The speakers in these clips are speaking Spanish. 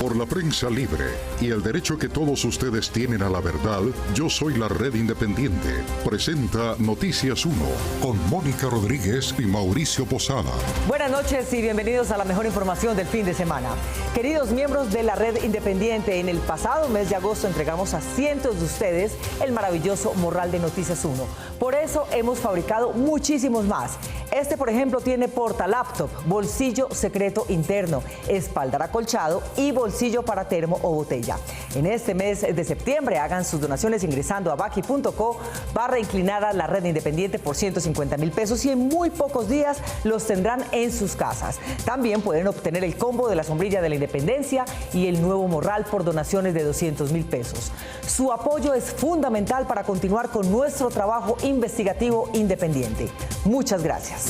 Por la prensa libre y el derecho que todos ustedes tienen a la verdad, Yo Soy la Red Independiente presenta Noticias 1 con Mónica Rodríguez y Mauricio Posada. Buenas noches y bienvenidos a la mejor información del fin de semana. Queridos miembros de la Red Independiente, en el pasado mes de agosto entregamos a cientos de ustedes el maravilloso morral de Noticias 1. Por eso hemos fabricado muchísimos más. Este, por ejemplo, tiene portalaptop, bolsillo secreto interno, espaldar acolchado y bolsillo para termo o botella. En este mes de septiembre hagan sus donaciones ingresando a baki.co/inclinada la Red Independiente por 150.000 pesos y en muy pocos días los tendrán en sus casas. También pueden obtener el combo de la sombrilla de la Independencia y el nuevo morral por donaciones de 200.000 pesos. Su apoyo es fundamental para continuar con nuestro trabajo investigativo independiente. Muchas gracias.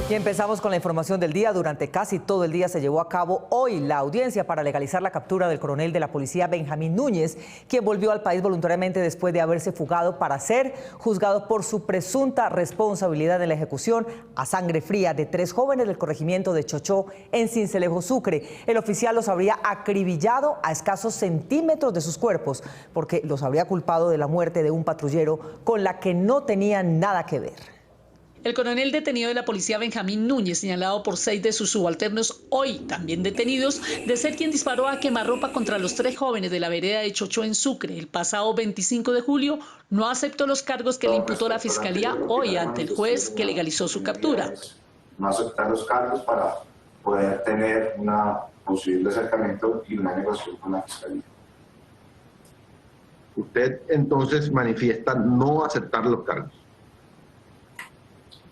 Y empezamos con la información del día. Durante casi todo el día se llevó a cabo hoy la audiencia para legalizar la captura del coronel de la policía Benjamín Núñez, quien volvió al país voluntariamente después de haberse fugado para ser juzgado por su presunta responsabilidad en la ejecución a sangre fría de 3 jóvenes del corregimiento de Chochó en Sincelejo, Sucre. El oficial los habría acribillado a escasos centímetros de sus cuerpos porque los habría culpado de la muerte de un patrullero con la que no tenían nada que ver. El coronel detenido de la policía Benjamín Núñez, señalado por 6 de sus subalternos, hoy también detenidos, de ser quien disparó a quemarropa contra los 3 jóvenes de la vereda de Chochó en Sucre el pasado 25 de julio, no aceptó los cargos que le imputó la Fiscalía hoy ante el juez que legalizó su captura. No aceptar los cargos para poder tener una posible acercamiento y una negociación con la Fiscalía. Usted entonces manifiesta no aceptar los cargos.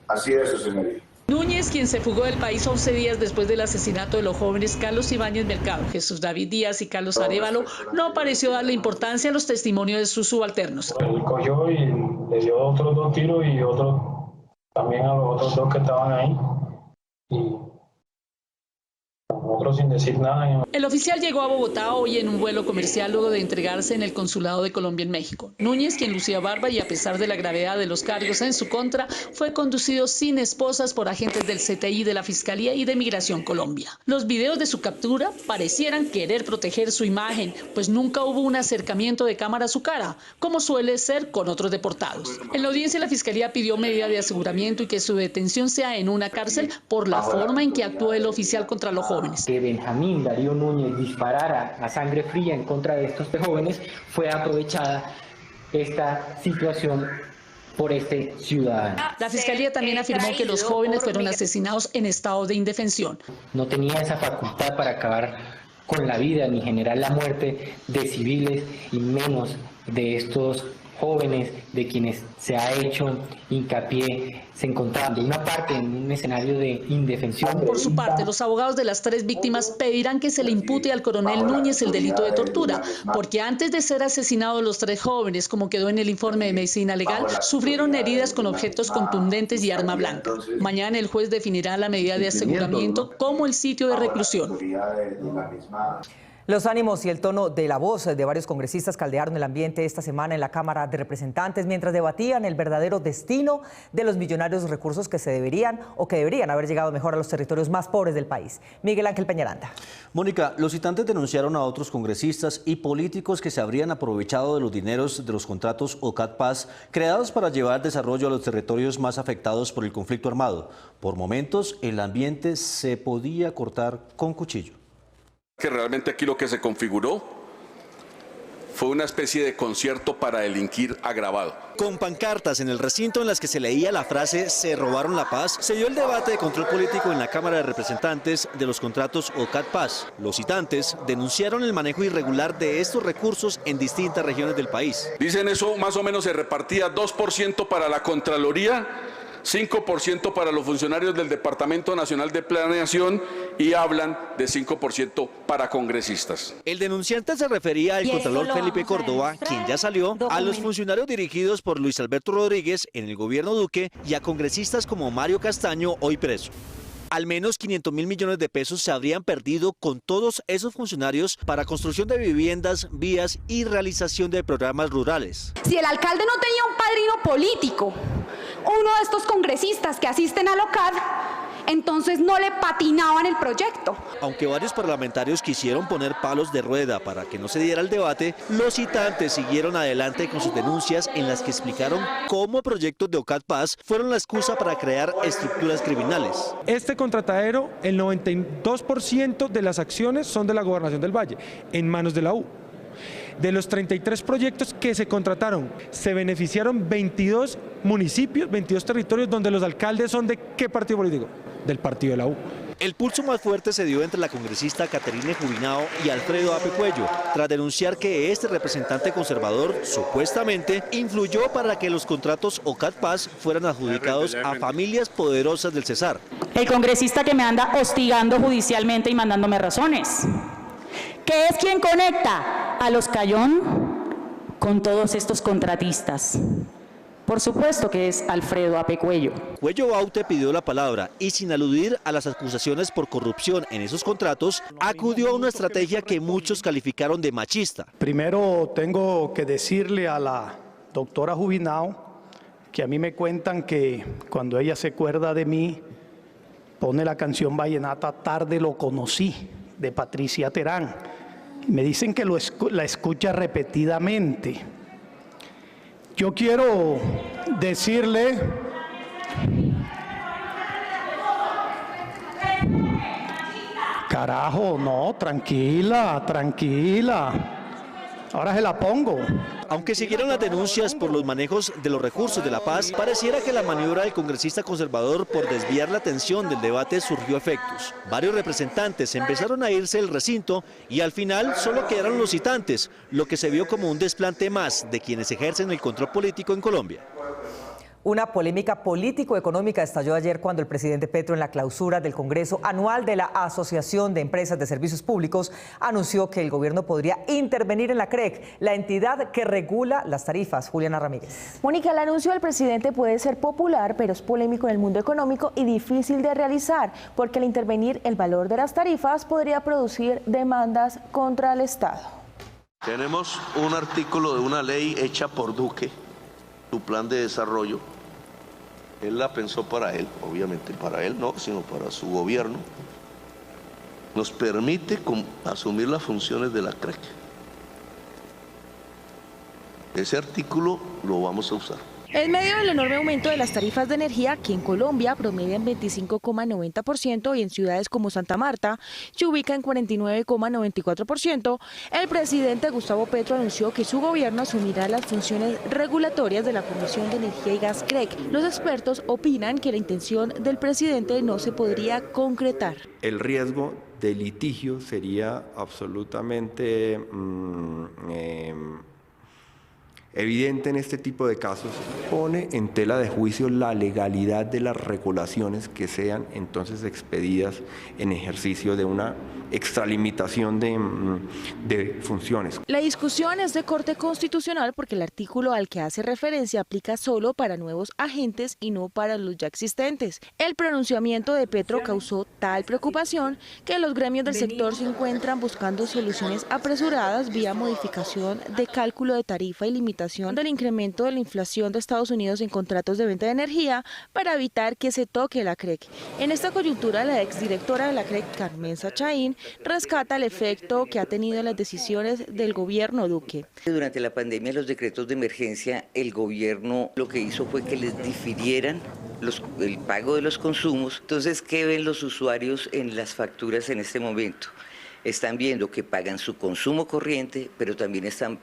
Así es, señoría. Núñez, quien se fugó del país 11 días después del asesinato de los jóvenes Carlos Ibáñez Mercado, Jesús David Díaz y Carlos Arévalo, no pareció darle importancia a los testimonios de sus subalternos. Él cogió y le dio otros 2 tiros y otro también a los otros 2 que estaban ahí. Y nosotros sin decir nada. El oficial llegó a Bogotá hoy en un vuelo comercial luego de entregarse en el Consulado de Colombia en México. Núñez, quien lucía barba y a pesar de la gravedad de los cargos en su contra, fue conducido sin esposas por agentes del CTI de la Fiscalía y de Migración Colombia. Los videos de su captura parecieran querer proteger su imagen, pues nunca hubo un acercamiento de cámara a su cara, como suele ser con otros deportados. En la audiencia, la Fiscalía pidió medida de aseguramiento y que su detención sea en una cárcel por la forma en que actuó el oficial contra los jóvenes. Que Benjamín Darío Núñez disparara a sangre fría en contra de estos 3 jóvenes, fue aprovechada esta situación por este ciudadano. La Fiscalía también afirmó que los jóvenes fueron asesinados en estado de indefensión. No tenía esa facultad para acabar con la vida ni generar la muerte de civiles y menos de estos jóvenes de quienes se ha hecho hincapié, se encontraban de una parte en un escenario de indefensión. Por su parte, los abogados de las 3 víctimas pedirán que se le impute al coronel Núñez el delito de tortura, porque antes de ser asesinados los 3 jóvenes, como quedó en el informe de medicina legal, sufrieron heridas con objetos contundentes y arma blanca. Mañana el juez definirá la medida de aseguramiento como el sitio de reclusión. Los ánimos y el tono de la voz de varios congresistas caldearon el ambiente esta semana en la Cámara de Representantes mientras debatían el verdadero destino de los millonarios recursos que deberían haber llegado mejor a los territorios más pobres del país. Miguel Ángel Peñaranda. Mónica, los citantes denunciaron a otros congresistas y políticos que se habrían aprovechado de los dineros de los contratos OCAD-Paz creados para llevar desarrollo a los territorios más afectados por el conflicto armado. Por momentos, el ambiente se podía cortar con cuchillo. Que realmente aquí lo que se configuró fue una especie de concierto para delinquir agravado. Con pancartas en el recinto en las que se leía la frase "se robaron la paz", se dio el debate de control político en la Cámara de Representantes de los contratos OCAD-Paz. Los citantes denunciaron el manejo irregular de estos recursos en distintas regiones del país. Dicen eso más o menos se repartía 2% para la Contraloría, 5% para los funcionarios del Departamento Nacional de Planeación y hablan de 5% para congresistas. El denunciante se refería al contralor Felipe Córdoba, quien ya salió, a los funcionarios dirigidos por Luis Alberto Rodríguez en el gobierno Duque y a congresistas como Mario Castaño, hoy preso. Al menos 500.000 millones de pesos se habrían perdido con todos esos funcionarios para construcción de viviendas, vías y realización de programas rurales. Si el alcalde no tenía un padrino político, uno de estos congresistas que asisten al OCAD, entonces no le patinaban el proyecto. Aunque varios parlamentarios quisieron poner palos de rueda para que no se diera el debate, los citantes siguieron adelante con sus denuncias en las que explicaron cómo proyectos de OCATPAS fueron la excusa para crear estructuras criminales. Este contratadero, el 92% de las acciones son de la Gobernación del Valle, en manos de la U. De los 33 proyectos que se contrataron, se beneficiaron 22 municipios, 22 territorios donde los alcaldes son ¿de qué partido político? Del partido de la U. El pulso más fuerte se dio entre la congresista Caterine Jubinao y Alfredo Ape Cuello, tras denunciar que este representante conservador supuestamente influyó para que los contratos OCATPAS fueran adjudicados a familias poderosas del Cesar. El congresista que me anda hostigando judicialmente y mandándome razones, que es quien conecta a los Cayón con todos estos contratistas. Por supuesto que es Alfredo Ape Cuello. Cuello Baute pidió la palabra y, sin aludir a las acusaciones por corrupción en esos contratos, acudió a una estrategia que muchos calificaron de machista. Primero tengo que decirle a la doctora Jubinao que a mí me cuentan que cuando ella se acuerda de mí, pone la canción vallenata Tarde lo conocí, de Patricia Terán. Me dicen que la escucha repetidamente. Yo quiero decirle carajo, no, tranquila, tranquila. Ahora se la pongo. Aunque siguieron las denuncias por los manejos de los recursos de la paz, pareciera que la maniobra del congresista conservador por desviar la atención del debate surgió efectos. Varios representantes empezaron a irse del recinto y al final solo quedaron los citantes, lo que se vio como un desplante más de quienes ejercen el control político en Colombia. Una polémica político-económica estalló ayer cuando el presidente Petro, en la clausura del Congreso Anual de la Asociación de Empresas de Servicios Públicos, anunció que el gobierno podría intervenir en la CREC, la entidad que regula las tarifas. Juliana Ramírez. Mónica, el anuncio del presidente puede ser popular, pero es polémico en el mundo económico y difícil de realizar, porque al intervenir el valor de las tarifas podría producir demandas contra el Estado. Tenemos un artículo de una ley hecha por Duque, su plan de desarrollo. Él la pensó para él, obviamente para él no, sino para su gobierno. Nos permite asumir las funciones de la CREC. Ese artículo lo vamos a usar. En medio del enorme aumento de las tarifas de energía, que en Colombia promedian 25,90% y en ciudades como Santa Marta se ubica en 49,94%, el presidente Gustavo Petro anunció que su gobierno asumirá las funciones regulatorias de la Comisión de Energía y Gas CREC. Los expertos opinan que la intención del presidente no se podría concretar. El riesgo de litigio sería absolutamente evidente en este tipo de casos. Pone en tela de juicio la legalidad de las regulaciones que sean entonces expedidas en ejercicio de una extralimitación de funciones. La discusión es de corte constitucional porque el artículo al que hace referencia aplica solo para nuevos agentes y no para los ya existentes. El pronunciamiento de Petro causó tal preocupación que los gremios del sector se encuentran buscando soluciones apresuradas vía modificación de cálculo de tarifa y limitación del incremento de la inflación de Estados Unidos en contratos de venta de energía para evitar que se toque la CREC. En esta coyuntura, la exdirectora de la CREC, Carmen Sachaín, rescata el efecto que ha tenido en las decisiones del gobierno Duque. Durante la pandemia, los decretos de emergencia, el gobierno lo que hizo fue que les difirieran el pago de los consumos. Entonces, ¿qué ven los usuarios en las facturas en este momento? Están viendo que pagan su consumo corriente, pero también están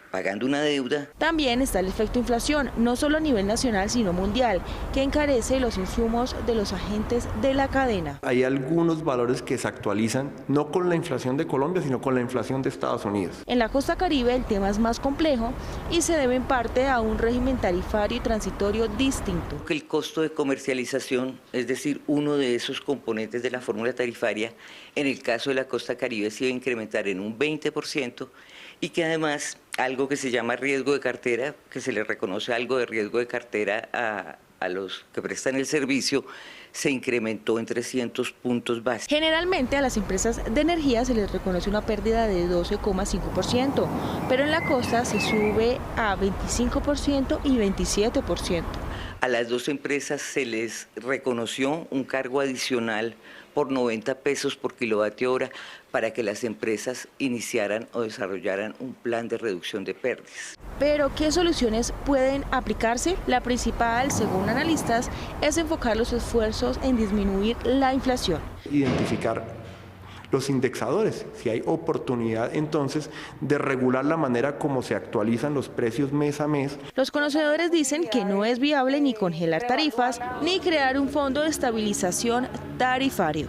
pagando una deuda. También está el efecto inflación, no solo a nivel nacional, sino mundial, que encarece los insumos de los agentes de la cadena. Hay algunos valores que se actualizan, no con la inflación de Colombia, sino con la inflación de Estados Unidos. En la costa caribe el tema es más complejo y se debe en parte a un régimen tarifario y transitorio distinto. El costo de comercialización, es decir, uno de esos componentes de la fórmula tarifaria, en el caso de la costa caribe se iba a incrementar en un 20%, y que además algo que se llama riesgo de cartera, que se le reconoce algo de riesgo de cartera a los que prestan el servicio, se incrementó en 300 puntos básicos. Generalmente a las empresas de energía se les reconoce una pérdida de 12,5%, pero en la costa se sube a 25% y 27%. A las dos empresas se les reconoció un cargo adicional por 90 pesos por kilovatio hora para que las empresas iniciaran o desarrollaran un plan de reducción de pérdidas. Pero, ¿qué soluciones pueden aplicarse? La principal, según analistas, es enfocar los esfuerzos en disminuir la inflación. Identificar los indexadores, si hay oportunidad entonces de regular la manera como se actualizan los precios mes a mes. Los conocedores dicen que no es viable ni congelar tarifas ni crear un fondo de estabilización tarifario.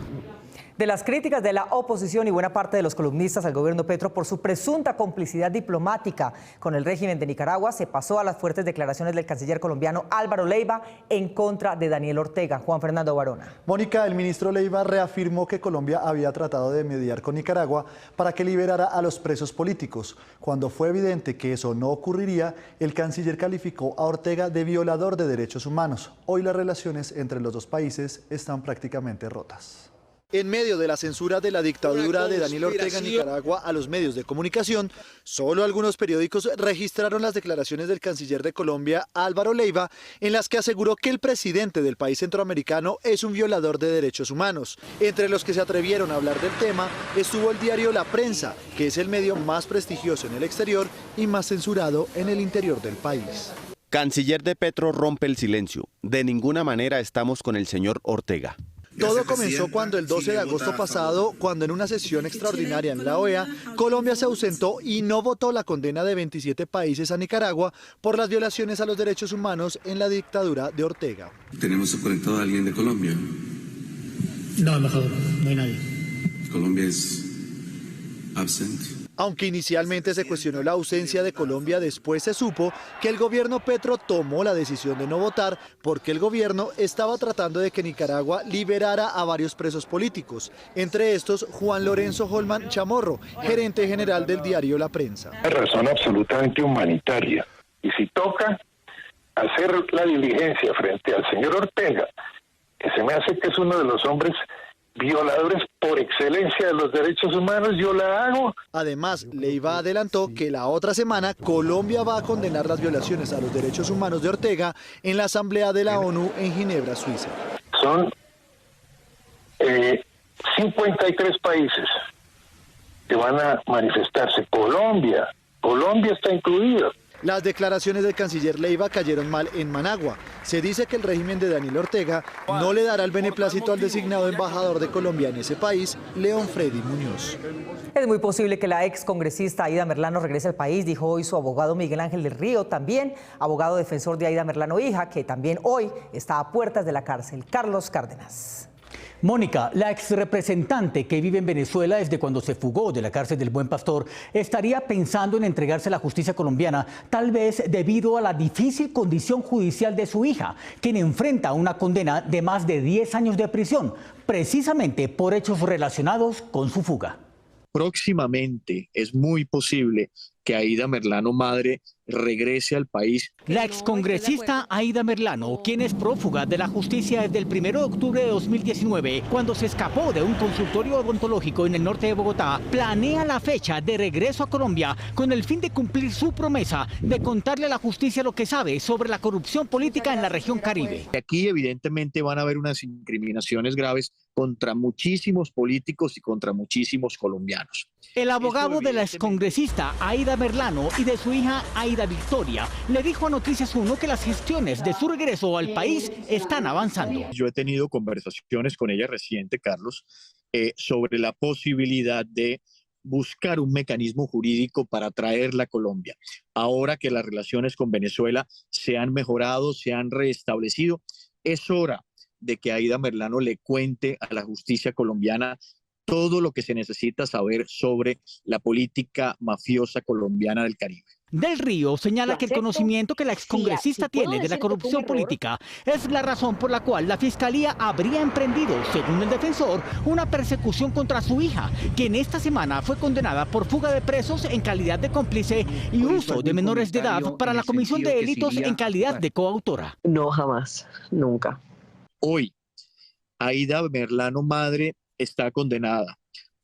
De las críticas de la oposición y buena parte de los columnistas al gobierno Petro por su presunta complicidad diplomática con el régimen de Nicaragua, se pasó a las fuertes declaraciones del canciller colombiano Álvaro Leiva en contra de Daniel Ortega. Juan Fernando Barona. Mónica, el ministro Leiva reafirmó que Colombia había tratado de mediar con Nicaragua para que liberara a los presos políticos. Cuando fue evidente que eso no ocurriría, el canciller calificó a Ortega de violador de derechos humanos. Hoy las relaciones entre los dos países están prácticamente rotas. En medio de la censura de la dictadura de Daniel Ortega en Nicaragua a los medios de comunicación, solo algunos periódicos registraron las declaraciones del canciller de Colombia, Álvaro Leiva, en las que aseguró que el presidente del país centroamericano es un violador de derechos humanos. Entre los que se atrevieron a hablar del tema estuvo el diario La Prensa, que es el medio más prestigioso en el exterior y más censurado en el interior del país. Canciller de Petro rompe el silencio. De ninguna manera estamos con el señor Ortega. Todo comenzó cuando el 12 de agosto pasado, cuando en una sesión extraordinaria en la OEA, Colombia se ausentó y no votó la condena de 27 países a Nicaragua por las violaciones a los derechos humanos en la dictadura de Ortega. ¿Tenemos conectado a alguien de Colombia? No, embajador, no hay nadie. Colombia es absent. Aunque inicialmente se cuestionó la ausencia de Colombia, después se supo que el gobierno Petro tomó la decisión de no votar porque el gobierno estaba tratando de que Nicaragua liberara a varios presos políticos, entre estos Juan Lorenzo Holman Chamorro, gerente general del diario La Prensa. Es razón absolutamente humanitaria, y si toca hacer la diligencia frente al señor Ortega, que se me hace que es uno de los hombres violadores por excelencia de los derechos humanos, yo la hago. Además, Leiva adelantó que la otra semana Colombia va a condenar las violaciones a los derechos humanos de Ortega en la Asamblea de la ONU en Ginebra, Suiza. Son 53 países que van a manifestarse. Colombia está incluido. Las declaraciones del canciller Leiva cayeron mal en Managua. Se dice que el régimen de Daniel Ortega no le dará el beneplácito al designado embajador de Colombia en ese país, León Freddy Muñoz. Es muy posible que la ex congresista Aida Merlano regrese al país, dijo hoy su abogado Miguel Ángel del Río, también abogado defensor de Aida Merlano hija, que también hoy está a puertas de la cárcel. Carlos Cárdenas. Mónica, la exrepresentante que vive en Venezuela desde cuando se fugó de la cárcel del Buen Pastor, estaría pensando en entregarse a la justicia colombiana, tal vez debido a la difícil condición judicial de su hija, quien enfrenta una condena de más de 10 años de prisión, precisamente por hechos relacionados con su fuga. Próximamente es muy posible que Aida Merlano madre regrese al país. La excongresista Aida Merlano, quien es prófuga de la justicia desde el 1 de octubre de 2019, cuando se escapó de un consultorio odontológico en el norte de Bogotá, planea la fecha de regreso a Colombia con el fin de cumplir su promesa de contarle a la justicia lo que sabe sobre la corrupción política en la región Caribe. Aquí evidentemente van a haber unas incriminaciones graves contra muchísimos políticos y contra muchísimos colombianos. El abogado de la excongresista Aida Merlano y de su hija Aida Victoria le dijo a Noticias 1 que las gestiones de su regreso al país están avanzando. Yo he tenido conversaciones con ella reciente, Carlos, sobre la posibilidad de buscar un mecanismo jurídico para traerla a Colombia. Ahora que las relaciones con Venezuela se han mejorado, se han restablecido, es hora de que Aida Merlano le cuente a la justicia colombiana todo lo que se necesita saber sobre la política mafiosa colombiana del Caribe. Del Río señala que el conocimiento que la excongresista tiene de la corrupción política es la razón por la cual la Fiscalía habría emprendido, según el defensor, una persecución contra su hija, quien esta semana fue condenada por fuga de presos en calidad de cómplice y uso de menores de edad para la comisión de delitos en calidad de coautora. No, jamás, nunca. Hoy, Aida Merlano madre está condenada.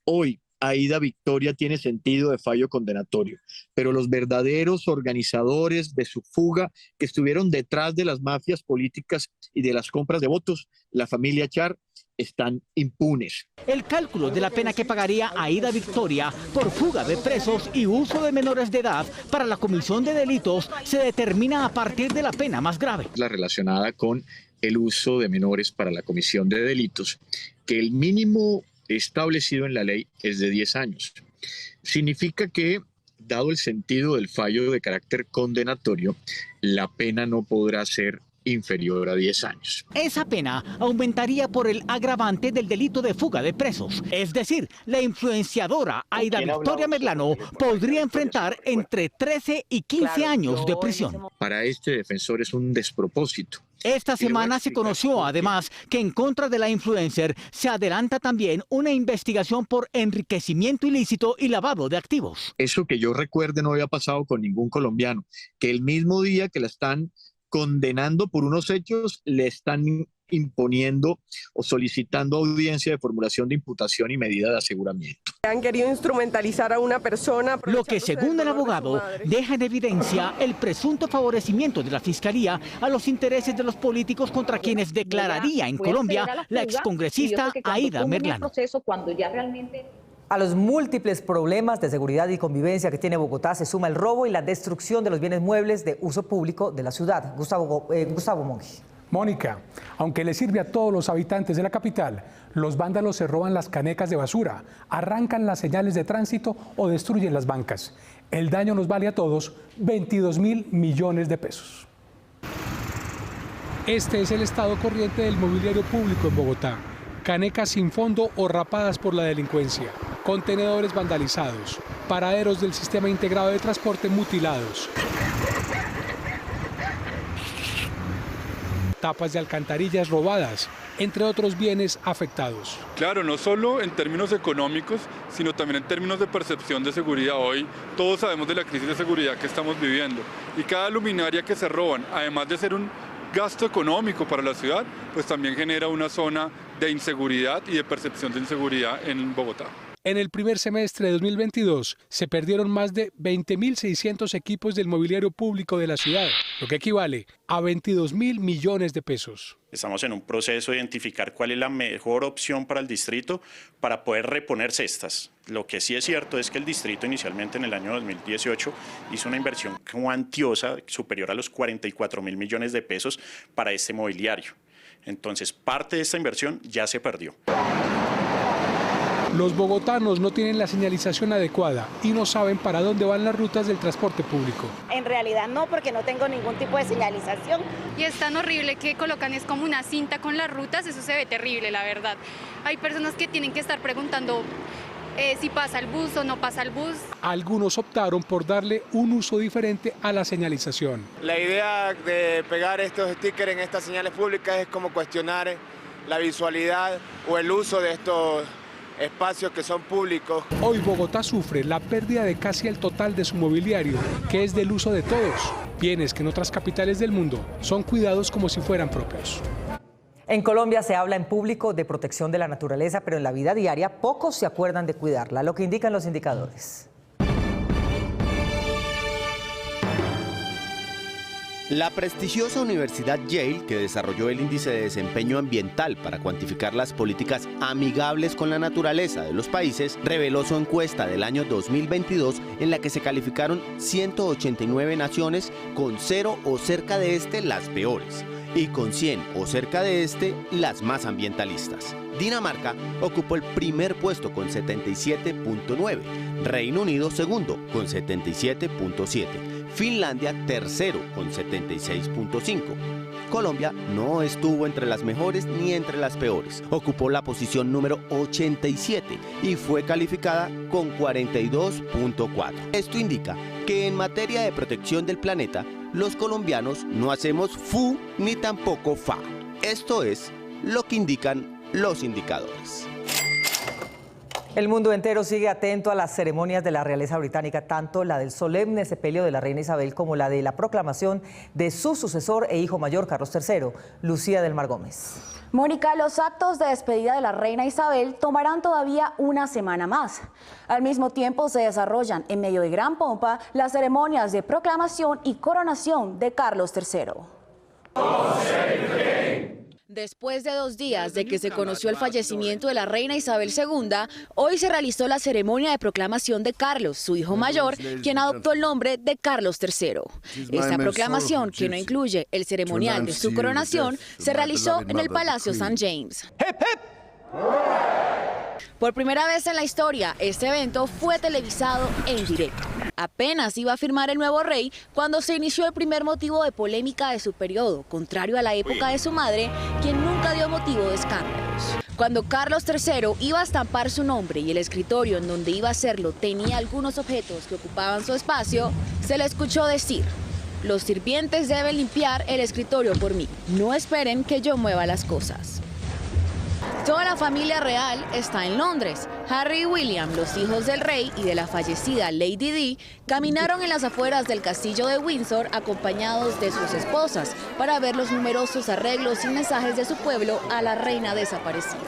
Hoy, Aida Victoria tiene sentido de fallo condenatorio, pero los verdaderos organizadores de su fuga, que estuvieron detrás de las mafias políticas y de las compras de votos, la familia Char, están impunes. El cálculo de la pena que pagaría Aida Victoria por fuga de presos y uso de menores de edad para la comisión de delitos se determina a partir de la pena más grave. La relacionada con el uso de menores para la comisión de delitos, que el mínimo establecido en la ley es de 10 años. Significa que, dado el sentido del fallo de carácter condenatorio, la pena no podrá ser inferior a 10 años. Esa pena aumentaría por el agravante del delito de fuga de presos. Es decir, la influenciadora Aida Victoria Merlano podría enfrentar entre 13 y 15 años de prisión. Para este defensor es un despropósito. Esta semana se conoció además que en contra de la influencer se adelanta también una investigación por enriquecimiento ilícito y lavado de activos. Eso que yo recuerde no había pasado con ningún colombiano, que el mismo día que la están condenando por unos hechos, le están imponiendo o solicitando audiencia de formulación de imputación y medida de aseguramiento. Han querido instrumentalizar a una persona. Lo que, según el abogado, deja en evidencia el presunto favorecimiento de la Fiscalía a los intereses de los políticos contra quienes declararía en Colombia la excongresista Aida Merlano. A los múltiples problemas de seguridad y convivencia que tiene Bogotá se suma el robo y la destrucción de los bienes muebles de uso público de la ciudad. Gustavo Monge. Mónica, aunque le sirve a todos los habitantes de la capital, los vándalos se roban las canecas de basura, arrancan las señales de tránsito o destruyen las bancas. El daño nos vale a todos 22.000 millones de pesos. Este es el estado corriente del mobiliario público en Bogotá. Canecas sin fondo o rapadas por la delincuencia, contenedores vandalizados, paraderos del sistema integrado de transporte mutilados, tapas de alcantarillas robadas, entre otros bienes afectados. Claro, no solo en términos económicos, sino también en términos de percepción de seguridad. Hoy todos sabemos de la crisis de seguridad que estamos viviendo y cada luminaria que se roban, además de ser un gasto económico para la ciudad, pues también genera una zona de inseguridad y de percepción de inseguridad en Bogotá. En el primer semestre de 2022 se perdieron más de 20.600 equipos del mobiliario público de la ciudad, lo que equivale a 22.000 millones de pesos. Estamos en un proceso de identificar cuál es la mejor opción para el distrito para poder reponer cestas. Lo que sí es cierto es que el distrito inicialmente en el año 2018 hizo una inversión cuantiosa superior a los 44.000 millones de pesos para este mobiliario. Entonces, parte de esta inversión ya se perdió. Los bogotanos no tienen la señalización adecuada y no saben para dónde van las rutas del transporte público. En realidad no, porque no tengo ningún tipo de señalización. Y es tan horrible que colocan, es como una cinta con las rutas, eso se ve terrible, la verdad. Hay personas que tienen que estar preguntando si pasa el bus o no pasa el bus. Algunos optaron por darle un uso diferente a la señalización. La idea de pegar estos stickers en estas señales públicas es como cuestionar la visualidad o el uso de estos espacios que son públicos. Hoy Bogotá sufre la pérdida de casi el total de su mobiliario, que es del uso de todos, bienes que en otras capitales del mundo son cuidados como si fueran propios. En Colombia se habla en público de protección de la naturaleza, pero en la vida diaria pocos se acuerdan de cuidarla, lo que indican los indicadores. La prestigiosa Universidad Yale, que desarrolló el índice de desempeño ambiental para cuantificar las políticas amigables con la naturaleza de los países, reveló su encuesta del año 2022 en la que se calificaron 189 naciones con 0 o cerca de este las peores y con 100 o cerca de este las más ambientalistas. Dinamarca ocupó el primer puesto con 77.9, Reino Unido segundo con 77.7, Finlandia tercero con 76.5. Colombia no estuvo entre las mejores ni entre las peores. Ocupó la posición número 87 y fue calificada con 42.4. Esto indica que en materia de protección del planeta, los colombianos no hacemos fu ni tampoco fa. Esto es lo que indican los indicadores. El mundo entero sigue atento a las ceremonias de la realeza británica, tanto la del solemne sepelio de la reina Isabel como la de la proclamación de su sucesor e hijo mayor, Carlos III. Lucía del Mar Gómez. Mónica, los actos de despedida de la reina Isabel tomarán todavía una semana más. Al mismo tiempo se desarrollan en medio de gran pompa las ceremonias de proclamación y coronación de Carlos III. Después de 2 días de que se conoció el fallecimiento de la reina Isabel II, hoy se realizó la ceremonia de proclamación de Carlos, su hijo mayor, quien adoptó el nombre de Carlos III. Esta proclamación, que no incluye el ceremonial de su coronación, se realizó en el Palacio St. James. Por primera vez en la historia, este evento fue televisado en directo. Apenas iba a firmar el nuevo rey cuando se inició el primer motivo de polémica de su periodo, contrario a la época de su madre, quien nunca dio motivo de escándalos. Cuando Carlos III iba a estampar su nombre y el escritorio en donde iba a hacerlo tenía algunos objetos que ocupaban su espacio, se le escuchó decir: "Los sirvientes deben limpiar el escritorio por mí, no esperen que yo mueva las cosas". Toda la familia real está en Londres. Harry y William, los hijos del rey y de la fallecida Lady Di, caminaron en las afueras del castillo de Windsor acompañados de sus esposas para ver los numerosos arreglos y mensajes de su pueblo a la reina desaparecida.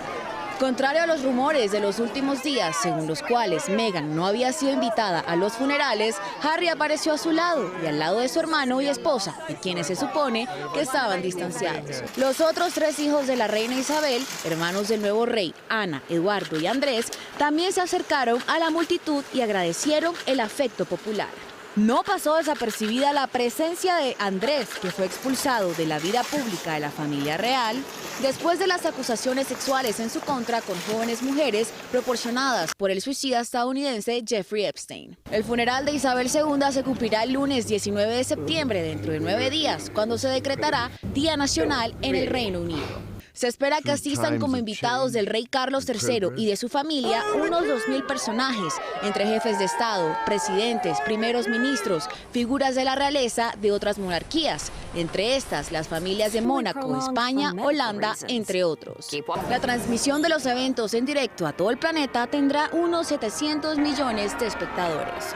Contrario a los rumores de los últimos días, según los cuales Meghan no había sido invitada a los funerales, Harry apareció a su lado y al lado de su hermano y esposa, de quienes se supone que estaban distanciados. Los otros 3 hijos de la reina Isabel, hermanos del nuevo rey, Ana, Eduardo y Andrés, también se acercaron a la multitud y agradecieron el afecto popular. No pasó desapercibida la presencia de Andrés, que fue expulsado de la vida pública de la familia real después de las acusaciones sexuales en su contra con jóvenes mujeres proporcionadas por el suicida estadounidense Jeffrey Epstein. El funeral de Isabel II se cumplirá el lunes 19 de septiembre, dentro de 9 días, cuando se decretará Día Nacional en el Reino Unido. Se espera que asistan como invitados del rey Carlos III y de su familia unos 2.000 personajes, entre jefes de Estado, presidentes, primeros ministros, figuras de la realeza de otras monarquías, entre estas las familias de Mónaco, España, Holanda, entre otros. La transmisión de los eventos en directo a todo el planeta tendrá unos 700 millones de espectadores.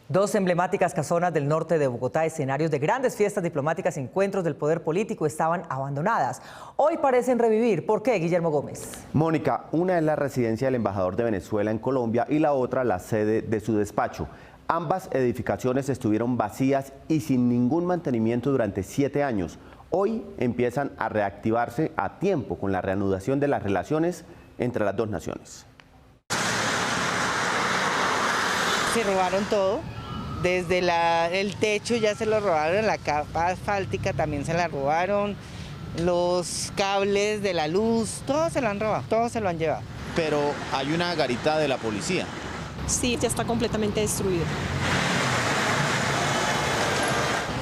2 emblemáticas casonas del norte de Bogotá, escenarios de grandes fiestas diplomáticas y encuentros del poder político, estaban abandonadas. Hoy parecen revivir. ¿Por qué, Guillermo Gómez? Mónica, una es la residencia del embajador de Venezuela en Colombia y la otra la sede de su despacho. Ambas edificaciones estuvieron vacías y sin ningún mantenimiento durante 7 años. Hoy empiezan a reactivarse a tiempo con la reanudación de las relaciones entre las 2 naciones. Se robaron todo. Desde el techo ya se lo robaron, la capa asfáltica también se la robaron, los cables de la luz, todo se lo han robado, todo se lo han llevado. Pero hay una garita de la policía. Sí, ya está completamente destruido.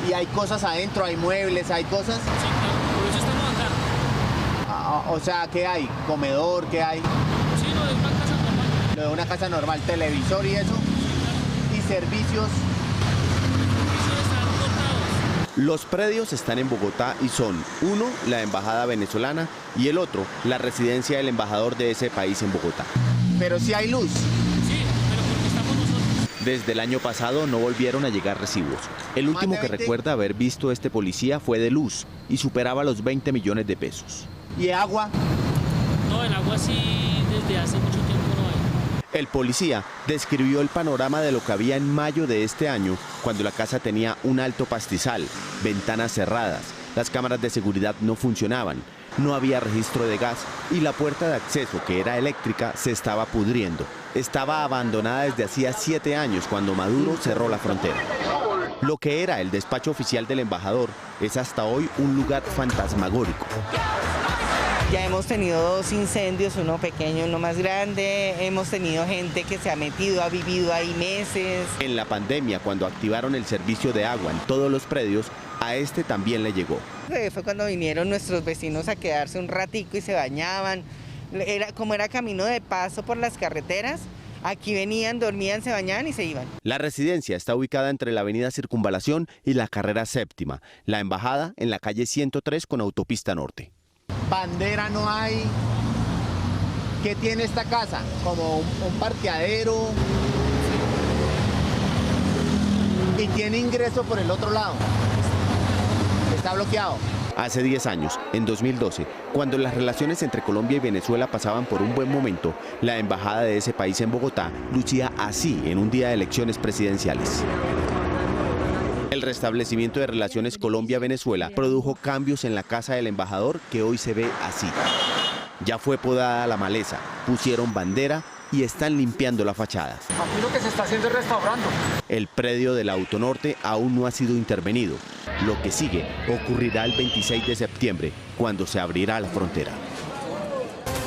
¿Y hay cosas adentro, hay muebles, hay cosas? Sí, por eso estamos acá. O sea, ¿qué hay? ¿Comedor? ¿Qué hay? Sí, lo de una casa normal. Lo de una casa normal, televisor y eso. Servicios. Los predios están en Bogotá y son, uno, la embajada venezolana y el otro, la residencia del embajador de ese país en Bogotá. Pero sí hay luz. Sí, pero porque estamos nosotros. Desde el año pasado no volvieron a llegar recibos. El último que recuerda haber visto este policía fue de luz y superaba los 20 millones de pesos. ¿Y agua? No, el agua sí desde hace mucho tiempo no hay. El policía describió el panorama de lo que había en mayo de este año, cuando la casa tenía un alto pastizal, ventanas cerradas, las cámaras de seguridad no funcionaban, no había registro de gas y la puerta de acceso, que era eléctrica, se estaba pudriendo. Estaba abandonada desde hacía 7 años, cuando Maduro cerró la frontera. Lo que era el despacho oficial del embajador es hasta hoy un lugar fantasmagórico. Ya hemos tenido 2 incendios, uno pequeño, uno más grande. Hemos tenido gente que se ha metido, ha vivido ahí meses. En la pandemia, cuando activaron el servicio de agua en todos los predios, a este también le llegó. Fue cuando vinieron nuestros vecinos a quedarse un ratico y se bañaban. Como era camino de paso por las carreteras, aquí venían, dormían, se bañaban y se iban. La residencia está ubicada entre la avenida Circunvalación y la carrera séptima. La embajada en la calle 103 con autopista norte. Bandera no hay. ¿Qué tiene esta casa? Como un parqueadero. Y tiene ingreso por el otro lado. Está bloqueado. Hace 10 años, en 2012, cuando las relaciones entre Colombia y Venezuela pasaban por un buen momento, la embajada de ese país en Bogotá lucía así en un día de elecciones presidenciales. El restablecimiento de relaciones Colombia-Venezuela produjo cambios en la casa del embajador que hoy se ve así. Ya fue podada la maleza, pusieron bandera y están limpiando la fachada. Aquí lo que se está haciendo es restaurando. El predio del Autonorte aún no ha sido intervenido. Lo que sigue ocurrirá el 26 de septiembre, cuando se abrirá la frontera.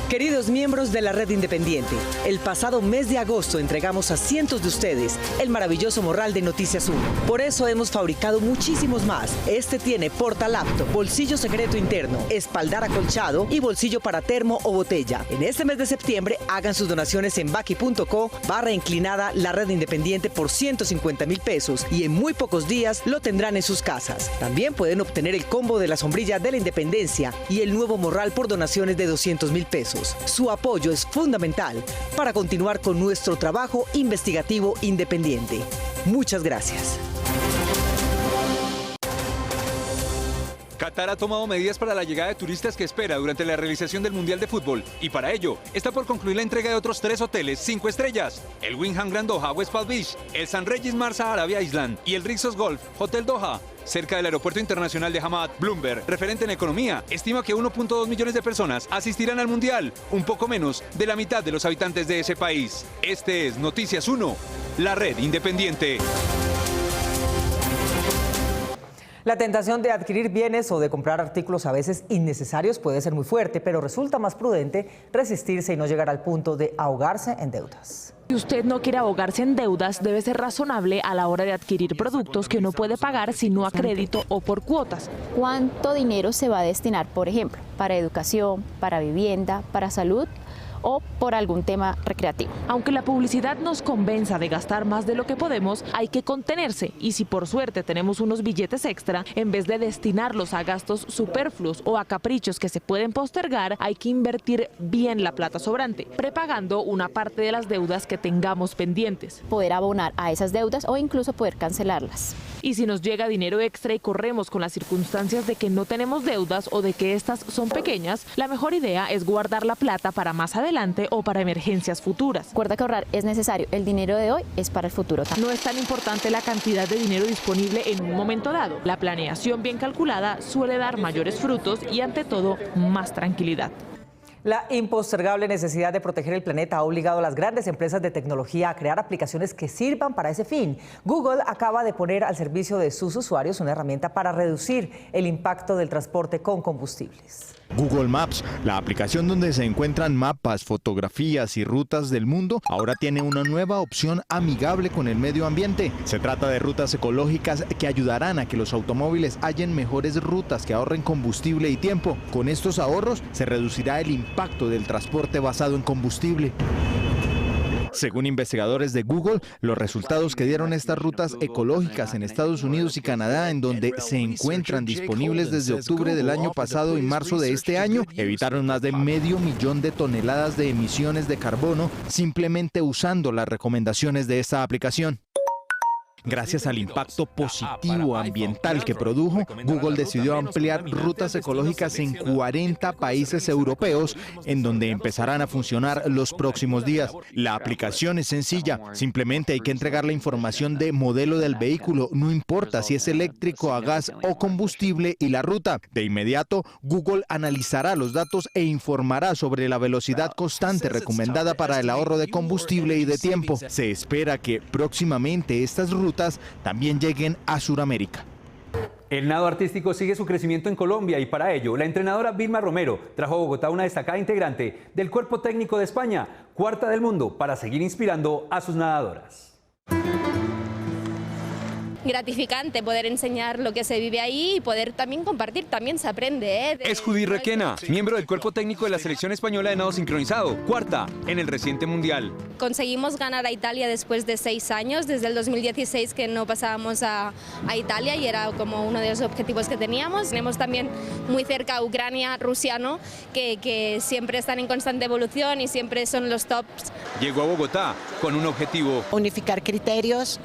Queridos miembros de la Red Independiente, el pasado mes de agosto entregamos a cientos de ustedes el maravilloso morral de Noticias 1. Por eso hemos fabricado muchísimos más. Este tiene portalaptop, bolsillo secreto interno, espaldar acolchado y bolsillo para termo o botella. En este mes de septiembre hagan sus donaciones en baki.co/inclinada la Red Independiente por 150.000 pesos y en muy pocos días lo tendrán en sus casas. También pueden obtener el combo de la sombrilla de la Independencia y el nuevo morral por donaciones de 200.000 pesos. Su apoyo es fundamental para continuar con nuestro trabajo investigativo independiente. Muchas gracias. Qatar ha tomado medidas para la llegada de turistas que espera durante la realización del Mundial de Fútbol y para ello está por concluir la entrega de otros 3 hoteles 5 estrellas, el Wyndham Grand Doha West Palm Beach, el St. Regis Marsa Arabia Island y el Rixos Golf Hotel Doha, cerca del Aeropuerto Internacional de Hamad. Bloomberg, referente en economía, estima que 1.2 millones de personas asistirán al Mundial, un poco menos de la mitad de los habitantes de ese país. Este es Noticias 1, la Red Independiente. La tentación de adquirir bienes o de comprar artículos a veces innecesarios puede ser muy fuerte, pero resulta más prudente resistirse y no llegar al punto de ahogarse en deudas. Si usted no quiere ahogarse en deudas, debe ser razonable a la hora de adquirir productos que no puede pagar sino a crédito o por cuotas. ¿Cuánto dinero se va a destinar, por ejemplo, para educación, para vivienda, para salud o por algún tema recreativo? Aunque la publicidad nos convenza de gastar más de lo que podemos, hay que contenerse y si por suerte tenemos unos billetes extra, en vez de destinarlos a gastos superfluos o a caprichos que se pueden postergar, hay que invertir bien la plata sobrante, prepagando una parte de las deudas que tengamos pendientes. Poder abonar a esas deudas o incluso poder cancelarlas. Y si nos llega dinero extra y corremos con las circunstancias de que no tenemos deudas o de que estas son pequeñas, la mejor idea es guardar la plata para más adelante o para emergencias futuras. Recuerda que ahorrar es necesario, el dinero de hoy es para el futuro también. No es tan importante la cantidad de dinero disponible en un momento dado. La planeación bien calculada suele dar mayores frutos y ante todo más tranquilidad. La impostergable necesidad de proteger el planeta ha obligado a las grandes empresas de tecnología a crear aplicaciones que sirvan para ese fin. Google acaba de poner al servicio de sus usuarios una herramienta para reducir el impacto del transporte con combustibles. Google Maps, la aplicación donde se encuentran mapas, fotografías y rutas del mundo, ahora tiene una nueva opción amigable con el medio ambiente. Se trata de rutas ecológicas que ayudarán a que los automóviles hallen mejores rutas que ahorren combustible y tiempo. Con estos ahorros se reducirá el impacto del transporte basado en combustible. Según investigadores de Google, los resultados que dieron estas rutas ecológicas en Estados Unidos y Canadá, en donde se encuentran disponibles desde octubre del año pasado y marzo de este año, evitaron más de 500.000 de toneladas de emisiones de carbono simplemente usando las recomendaciones de esta aplicación. Gracias al impacto positivo ambiental que produjo, Google decidió ampliar rutas ecológicas en 40 países europeos, en donde empezarán a funcionar los próximos días. La aplicación es sencilla, simplemente hay que entregar la información de modelo del vehículo, no importa si es eléctrico, a gas o combustible y la ruta. De inmediato, Google analizará los datos e informará sobre la velocidad constante recomendada para el ahorro de combustible y de tiempo. Se espera que próximamente estas rutas también lleguen a Sudamérica. El nado artístico sigue su crecimiento en Colombia y para ello la entrenadora Vilma Romero trajo a Bogotá una destacada integrante del cuerpo técnico de España, cuarta del mundo, para seguir inspirando a sus nadadoras. Gratificante poder enseñar lo que se vive ahí y poder también compartir, también se aprende. Es Judith Requena, miembro del cuerpo técnico de la selección española de nado sincronizado, cuarta en el reciente mundial. conseguimos ganar a Italia después de 6 años, desde el 2016 que no pasábamos a Italia y era como uno de los objetivos que teníamos. Tenemos también muy cerca a Ucrania, Rusia, ¿no? que siempre están en constante evolución y siempre son los tops. Llegó a Bogotá con un objetivo. Unificar criterios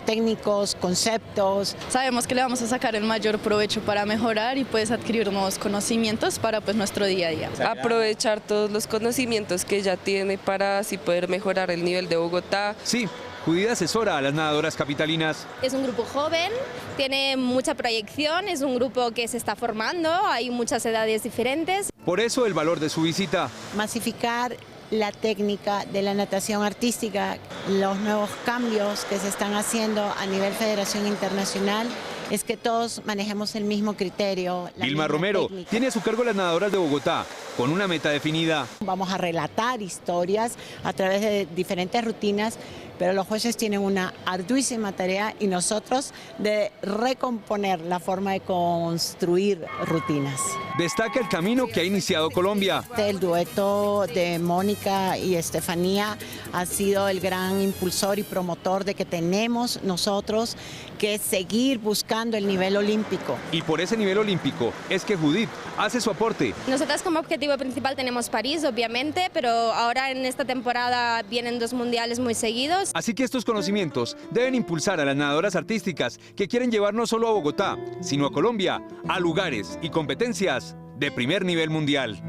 técnicos, conceptos. Sabemos que le vamos a sacar el mayor provecho para mejorar y pues adquirir nuevos conocimientos para pues nuestro día a día. Aprovechar todos los conocimientos que ya tiene para así poder mejorar el nivel de Bogotá. Sí, Judith asesora a las nadadoras capitalinas. Es un grupo joven, tiene mucha proyección, es un grupo que se está formando, hay muchas edades diferentes. Por eso el valor de su visita. Masificar la técnica de la natación artística, los nuevos cambios que se están haciendo a nivel Federación Internacional, es que todos manejemos el mismo criterio. Vilma Romero tiene a su cargo las nadadoras de Bogotá, con una meta definida. Vamos a relatar historias a través de diferentes rutinas, pero los jueces tienen una arduísima tarea y nosotros de recomponer la forma de construir rutinas. Destaca el camino que ha iniciado Colombia. El dueto de Mónica y Estefanía ha sido el gran impulsor y promotor de que tenemos nosotros que seguir buscando el nivel olímpico. Y por ese nivel olímpico es que Judith hace su aporte. Nosotras como objetivo principal tenemos París, obviamente, pero ahora en esta temporada vienen 2 mundiales muy seguidos. Así que estos conocimientos deben impulsar a las nadadoras artísticas que quieren llevar no solo a Bogotá, sino a Colombia, a lugares y competencias de primer nivel mundial.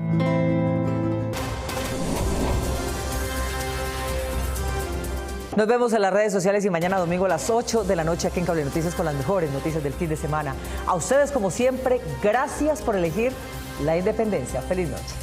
Nos vemos en las redes sociales y mañana domingo a las 8 de la noche aquí en Cable Noticias con las mejores noticias del fin de semana. A ustedes, como siempre, gracias por elegir la independencia. Feliz noche.